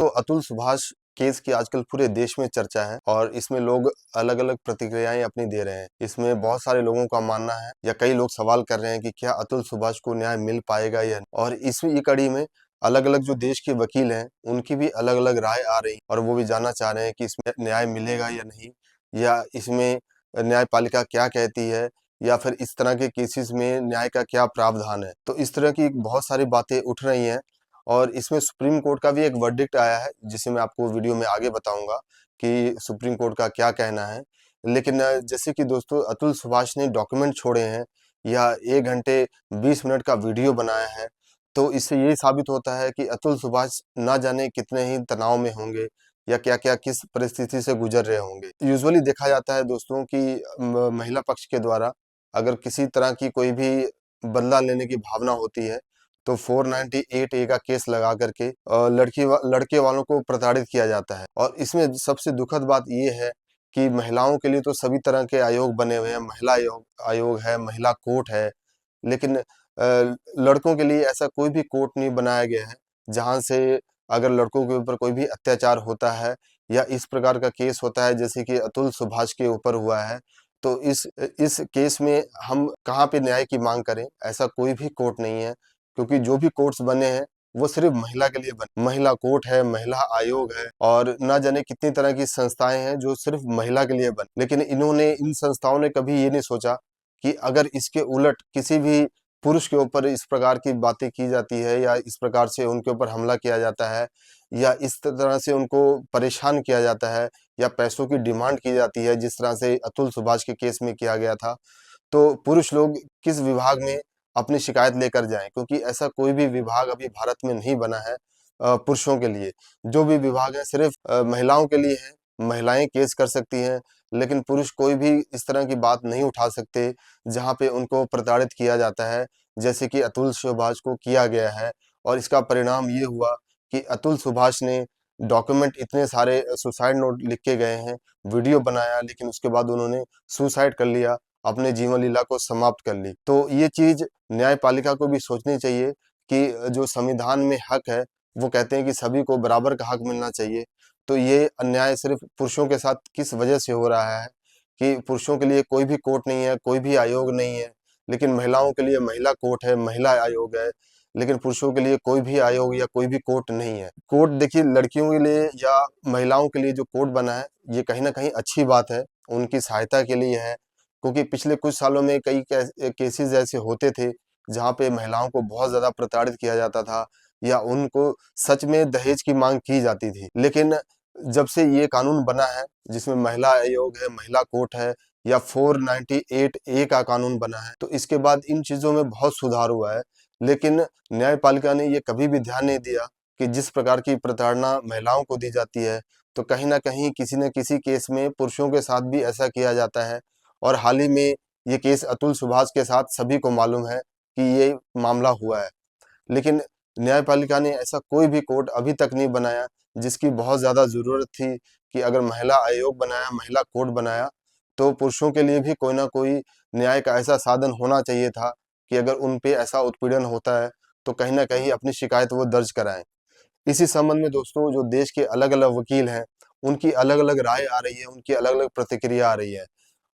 तो अतुल सुभाष केस की आजकल पूरे देश में चर्चा है और इसमें लोग अलग-अलग प्रतिक्रियाएं अपनी दे रहे हैं। इसमें बहुत सारे लोगों का मानना है या कई लोग सवाल कर रहे हैं कि क्या अतुल सुभाष को न्याय मिल पाएगा या नहीं। और इसी कड़ी में अलग-अलग जो देश के वकील हैं, उनकी भी अलग-अलग राय आ रही और वो भी जानना चाह रहे हैं कि इसमें न्याय मिलेगा या नहीं, या इसमें न्यायपालिका क्या कहती है, या फिर इस तरह के केसेस में न्याय का क्या प्रावधान है। तो इस तरह की बहुत सारी बातें उठ रही हैं और इसमें सुप्रीम कोर्ट का भी एक वर्डिक्ट आया है, जिसे मैं आपको वीडियो में आगे बताऊंगा कि सुप्रीम कोर्ट का क्या कहना है। लेकिन जैसे कि दोस्तों, अतुल सुभाष ने डॉक्यूमेंट छोड़े हैं या 1 घंटे 20 मिनट का वीडियो बनाया है, तो इससे ये साबित होता है कि अतुल सुभाष ना जाने कितने ही तनाव में होंगे या क्या-क्या किस परिस्थिति से गुजर रहे होंगे। यूजुअली देखा जाता है दोस्तों कि महिला पक्ष के द्वारा अगर किसी तरह की कोई भी बदला लेने की भावना होती है, तो 498 ए का केस लगा करके लड़के वालों को प्रताड़ित किया जाता है। और इसमें सबसे दुखद बात ये है कि महिलाओं के लिए तो सभी तरह के आयोग बने हुए हैं, महिला आयोग आयोग है, महिला कोर्ट है, लेकिन लड़कों के लिए ऐसा कोई भी कोर्ट नहीं बनाया गया है, जहाँ से अगर लड़कों के ऊपर कोई भी अत्याचार होता है या इस प्रकार का केस होता है जैसे कि अतुल सुभाष के ऊपर हुआ है, तो इस केस में हम कहाँ पे न्याय की माँग करें? ऐसा कोई भी कोर्ट नहीं है, क्योंकि जो भी कोर्ट्स बने हैं, वो सिर्फ़ महिला के लिए बने। महिला कोर्ट है, महिला आयोग है और ना जाने कितनी तरह की संस्थाएँ हैं जो सिर्फ़ महिला के लिए बनी। लेकिन इन संस्थाओं ने कभी ये नहीं सोचा कि अगर इसके उलट किसी भी पुरुष के ऊपर इस प्रकार की बातें की जाती है या इस प्रकार से उनके ऊपर हमला किया जाता है या इस तरह से उनको परेशान किया जाता है या पैसों की डिमांड की जाती है, जिस तरह से अतुल सुभाष के केस में किया गया था, तो पुरुष लोग किस विभाग में अपनी शिकायत लेकर जाएँ? क्योंकि ऐसा कोई भी विभाग अभी भारत में नहीं बना है पुरुषों के लिए। जो भी विभाग है सिर्फ़ महिलाओं के लिए है, महिलाएँ केस कर सकती हैं, लेकिन पुरुष कोई भी इस तरह की बात नहीं उठा सकते, जहाँ पे उनको प्रताड़ित किया जाता है, जैसे कि अतुल सुभाष को किया गया है। और इसका परिणाम ये हुआ कि अतुल सुभाष ने डॉक्यूमेंट इतने सारे सुसाइड नोट लिख के गए हैं, वीडियो बनाया, लेकिन उसके बाद उन्होंने सुसाइड कर लिया, अपने जीवन लीला को समाप्त कर ली। तो ये चीज़ न्यायपालिका को भी सोचनी चाहिए कि जो संविधान में हक है, वो कहते हैं कि सभी को बराबर का हक मिलना चाहिए। तो ये अन्याय सिर्फ़ पुरुषों के साथ किस वजह से हो रहा है कि पुरुषों के लिए कोई भी कोर्ट नहीं है, कोई भी आयोग नहीं है, लेकिन महिलाओं के लिए महिला कोर्ट है, महिला आयोग है, लेकिन पुरुषों के लिए कोई भी आयोग या कोई भी कोर्ट नहीं है। कोर्ट देखिए, लड़कियों के लिए या महिलाओं के लिए जो कोर्ट बना है, ये कहीं न कहीं अच्छी बात है, उनकी सहायता के लिए है। क्योंकि पिछले कुछ सालों में कई केसेज़ ऐसे होते थे, जहाँ पे महिलाओं को बहुत ज़्यादा प्रताड़ित किया जाता था या उनको सच में दहेज की माँग की जाती थी। लेकिन जब से ये कानून बना है, जिसमें महिला आयोग है, महिला कोर्ट है या 498 ए का कानून बना है, तो इसके बाद इन चीज़ों में बहुत सुधार हुआ है। लेकिन न्यायपालिका ने ये कभी भी ध्यान नहीं दिया कि जिस प्रकार की प्रताड़ना महिलाओं को दी जाती है, तो कहीं न कहीं किसी न किसी केस में पुरुषों के साथ भी ऐसा किया जाता है। और हाल ही में ये केस अतुल सुभाष के साथ सभी को मालूम है कि ये मामला हुआ है। लेकिन न्यायपालिका ने ऐसा कोई भी कोर्ट अभी तक नहीं बनाया, जिसकी बहुत ज़्यादा ज़रूरत थी कि अगर महिला आयोग बनाया, महिला कोर्ट बनाया, तो पुरुषों के लिए भी कोई न कोई न्याय का ऐसा साधन होना चाहिए था कि अगर उन पे ऐसा उत्पीड़न होता है, तो कहीं न कहीं अपनी शिकायत वो दर्ज कराएँ। इसी संबंध में दोस्तों, जो देश के अलग-अलग वकील हैं, उनकी अलग-अलग राय आ रही है, उनकी अलग-अलग प्रतिक्रिया आ रही है।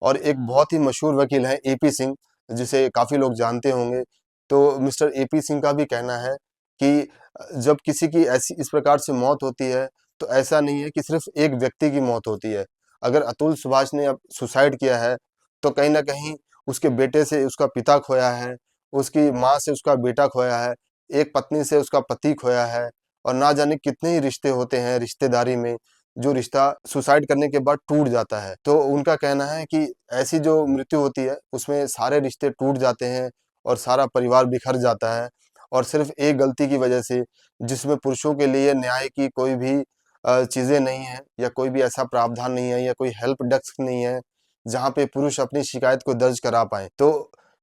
और एक बहुत ही मशहूर वकील हैं एपी सिंह, जिसे काफ़ी लोग जानते होंगे। तो मिस्टर एपी सिंह का भी कहना है कि जब किसी की ऐसी इस प्रकार से मौत होती है, तो ऐसा नहीं है कि सिर्फ़ एक व्यक्ति की मौत होती है। अगर अतुल सुभाष ने अब सुसाइड किया है, तो कहीं न कहीं उसके बेटे से उसका पिता खोया है, उसकी माँ से उसका बेटा खोया है, एक पत्नी से उसका पति खोया है और ना जाने कितने ही रिश्ते होते हैं रिश्तेदारी में, जो रिश्ता सुसाइड करने के बाद टूट जाता है। तो उनका कहना है कि ऐसी जो मृत्यु होती है, उसमें सारे रिश्ते टूट जाते हैं और सारा परिवार बिखर जाता है और सिर्फ़ एक गलती की वजह से, जिसमें पुरुषों के लिए न्याय की कोई भी चीज़ें नहीं हैं या कोई भी ऐसा प्रावधान नहीं है या कोई हेल्प डेस्क नहीं है, जहाँ पे पुरुष अपनी शिकायत को दर्ज करा पाएँ। तो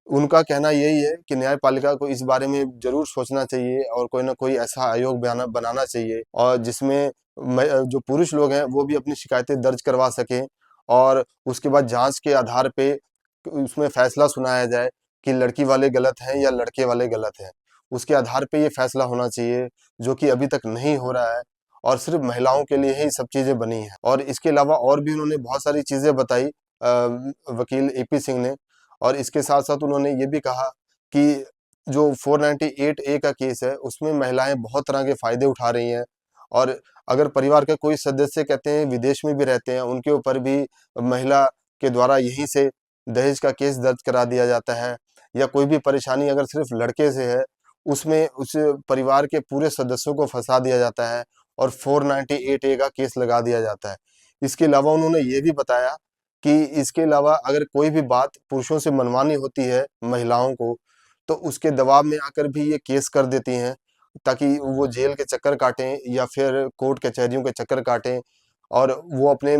उनका कहना यही है कि न्यायपालिका को इस बारे में ज़रूर सोचना चाहिए और कोई न कोई ऐसा आयोग बनाना चाहिए, और जिसमें जो पुरुष लोग हैं, वो भी अपनी शिकायतें दर्ज करवा सकें और उसके बाद जाँच के आधार पे उसमें फैसला सुनाया जाए कि लड़की वाले गलत हैं या लड़के वाले गलत हैं। उसके आधार पे ये फैसला होना चाहिए, जो कि अभी तक नहीं हो रहा है। और सिर्फ महिलाओं के लिए ही सब चीजें बनी हैं। और इसके अलावा और भी उन्होंने बहुत सारी चीजें बताई वकील एपी सिंह ने। और इसके साथ साथ उन्होंने ये भी कहा कि जो 498 ए का केस है उसमें महिलाएं बहुत तरह के फायदे उठा रही हैं। और अगर परिवार का कोई सदस्य कहते हैं विदेश में भी रहते हैं, उनके ऊपर भी महिला के द्वारा यहीं से दहेज का केस दर्ज करा दिया जाता है। या कोई भी परेशानी अगर सिर्फ लड़के से है, उसमें उस परिवार के पूरे सदस्यों को फंसा दिया जाता है और 498 ए का केस लगा दिया जाता है। इसके अलावा उन्होंने ये भी बताया कि इसके अलावा अगर कोई भी बात पुरुषों से मनवानी होती है महिलाओं को, तो उसके दबाव में आकर भी ये केस कर देती हैं, ताकि वो जेल के चक्कर काटें या फिर कोर्ट कचहरियों के चक्कर काटें, और वो अपने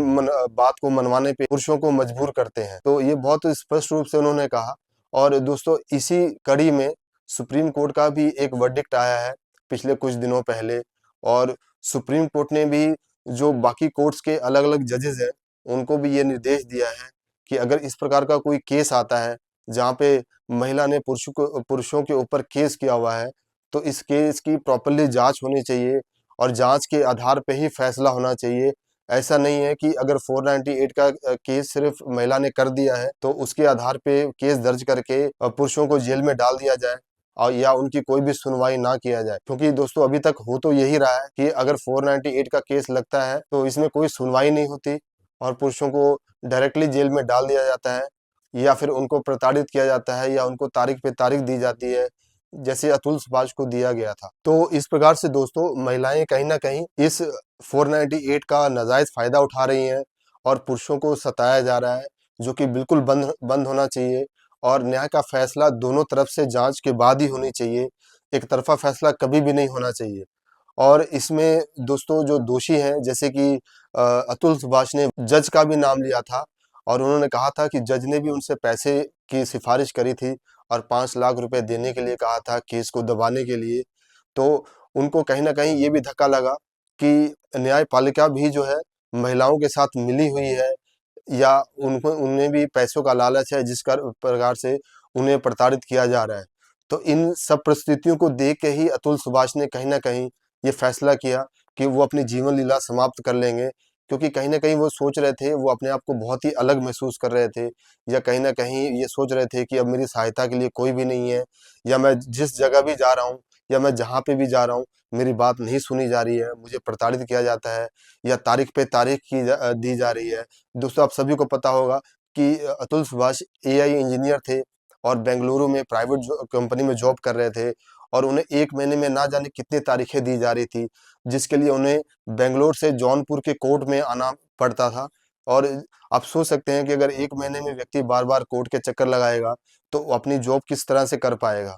बात को मनवाने पे पुरुषों को मजबूर करते हैं। तो ये बहुत स्पष्ट रूप से उन्होंने कहा। और दोस्तों, इसी कड़ी में सुप्रीम कोर्ट का भी एक वर्डिक्ट आया है पिछले कुछ दिनों पहले। और सुप्रीम कोर्ट ने भी जो बाकी कोर्ट्स के अलग-अलग जजेस हैं, उनको भी ये निर्देश दिया है कि अगर इस प्रकार का कोई केस आता है, जहाँ पे महिला ने पुरुषों के ऊपर केस किया हुआ है, तो इस केस की प्रॉपर्ली जाँच होनी चाहिए और जाँच के आधार पे ही फैसला होना चाहिए। ऐसा नहीं है कि अगर 498 का केस सिर्फ महिला ने कर दिया है, तो उसके आधार पे केस दर्ज करके पुरुषों को जेल में डाल दिया जाए और या उनकी कोई भी सुनवाई ना किया जाए। क्योंकि दोस्तों, अभी तक हो तो यही रहा है कि अगर 498 का केस लगता है, तो इसमें कोई सुनवाई नहीं होती और पुरुषों को डायरेक्टली जेल में डाल दिया जाता है, या फिर उनको प्रताड़ित किया जाता है, या उनको तारीख पे तारीख दी जाती है, जैसे अतुल सुभाष को दिया गया था। तो इस प्रकार से दोस्तों, महिलाएं कहीं न कहीं इस 498 का नाजायज़ फ़ायदा उठा रही हैं और पुरुषों को सताया जा रहा है, जो कि बिल्कुल बंद बंद होना चाहिए। और न्याय का फ़ैसला दोनों तरफ से जाँच के बाद ही होनी चाहिए। एक तरफ़ा फ़ैसला कभी भी नहीं होना चाहिए। और इसमें दोस्तों, जो दोषी हैं, जैसे कि अतुल सुभाष ने जज का भी नाम लिया था और उन्होंने कहा था कि जज ने भी उनसे पैसे की सिफ़ारिश करी थी और 5 लाख रुपए देने के लिए कहा था केस को दबाने के लिए। तो उनको कहीं न कहीं ये भी धक्का लगा कि न्यायपालिका भी जो है महिलाओं के साथ मिली हुई है, या उनको उन्हें भी पैसों का लालच है, जिस प्रकार से उन्हें प्रताड़ित किया जा रहा है। तो इन सब परिस्थितियों को देख के ही अतुल सुभाष ने कहीं न कहीं ये फैसला किया कि वो अपनी जीवन लीला समाप्त कर लेंगे। क्योंकि कहीं न कहीं वो सोच रहे थे, वो अपने आप को बहुत ही अलग महसूस कर रहे थे, या कहीं न कहीं ये सोच रहे थे कि अब मेरी सहायता के लिए कोई भी नहीं है, या मैं जिस जगह भी जा रहा हूँ, या मैं जहाँ पे भी जा रहा हूँ, मेरी बात नहीं सुनी जा रही है, मुझे प्रताड़ित किया जाता है, या तारीख पे तारीख दी जा रही है। दोस्तों, आप सभी को पता होगा कि अतुल सुभाष एआई इंजीनियर थे और बेंगलुरु में प्राइवेट कंपनी में जॉब कर रहे थे, और उन्हें 1 महीने में ना जाने कितनी तारीखें दी जा रही थी, जिसके लिए उन्हें बेंगलोर से जौनपुर के कोर्ट में आना पड़ता था। और आप सोच सकते हैं कि अगर 1 महीने में व्यक्ति बार-बार कोर्ट के चक्कर लगाएगा, तो वो अपनी जॉब किस तरह से कर पाएगा?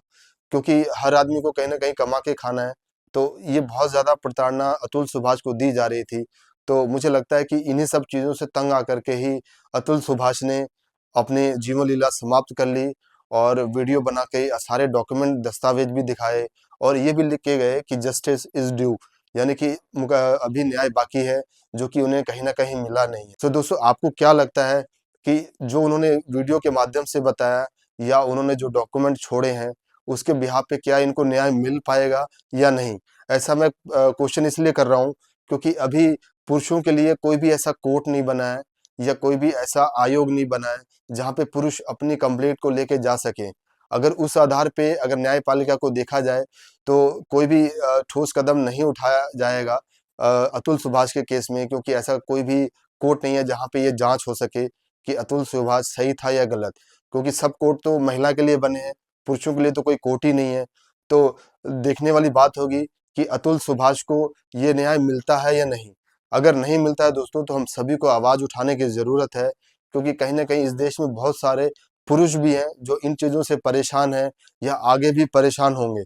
क्योंकि हर आदमी को कहीं न कहीं कमा के खाना है। तो ये बहुत ज़्यादा प्रताड़ना अतुल सुभाष को दी जा रही थी। तो मुझे लगता है कि इन्हीं सब चीज़ों से तंग आकर के ही अतुल सुभाष ने अपनी जीवन लीला समाप्त कर ली, और वीडियो बना के सारे डॉक्यूमेंट दस्तावेज भी दिखाए, और ये भी लिख के गए कि जस्टिस इज़ ड्यू, यानी कि अभी न्याय बाकी है, जो कि उन्हें कहीं न कहीं मिला नहीं है। तो दोस्तों, आपको क्या लगता है कि जो उन्होंने वीडियो के माध्यम से बताया, या उन्होंने जो डॉक्यूमेंट छोड़े हैं, उसके बिहाफ़ पे क्या इनको न्याय मिल पाएगा या नहीं? ऐसा मैं क्वेश्चन इसलिए कर रहा हूँ, क्योंकि अभी पुरुषों के लिए कोई भी ऐसा कोर्ट नहीं बना है, या कोई भी ऐसा आयोग नहीं बना है, जहाँ पे पुरुष अपनी कंप्लेंट को लेके जा सकें। अगर उस आधार पे अगर न्यायपालिका को देखा जाए, तो कोई भी ठोस कदम नहीं उठाया जाएगा अतुल सुभाष के केस में, क्योंकि ऐसा कोई भी कोर्ट नहीं है जहाँ पे ये जाँच हो सके कि अतुल सुभाष सही था या गलत। क्योंकि सब कोर्ट तो महिला के लिए बने हैं, पुरुषों के लिए तो कोई कोर्ट ही नहीं है। तो देखने वाली बात होगी कि अतुल सुभाष को ये न्याय मिलता है या नहीं? अगर नहीं मिलता है दोस्तों, तो हम सभी को आवाज़ उठाने की ज़रूरत है, क्योंकि कहीं न कहीं इस देश में बहुत सारे पुरुष भी हैं जो इन चीज़ों से परेशान हैं, या आगे भी परेशान होंगे।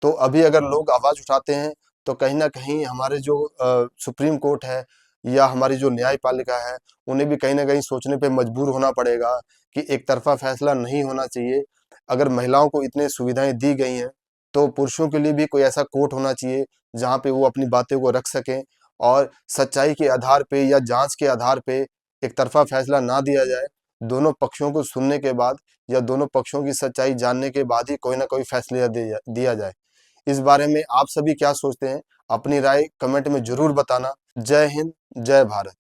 तो अभी अगर लोग आवाज़ उठाते हैं, तो कहीं न कहीं हमारे जो सुप्रीम कोर्ट है, या हमारी जो न्यायपालिका है, उन्हें भी कहीं न कहीं सोचने पे मजबूर होना पड़ेगा कि एक तरफ़ा फैसला नहीं होना चाहिए। अगर महिलाओं को इतनी सुविधाएँ दी गई हैं, तो पुरुषों के लिए भी कोई ऐसा कोर्ट होना चाहिए, जहाँ पे वो अपनी बातों को रख सकें, और सच्चाई के आधार पे या जाँच के आधार पे एक तरफ़ा फैसला ना दिया जाए। दोनों पक्षों को सुनने के बाद, या दोनों पक्षों की सच्चाई जानने के बाद ही कोई ना कोई फैसला दिया जाए। इस बारे में आप सभी क्या सोचते हैं? अपनी राय कमेंट में जरूर बताना। जय हिंद, जय भारत।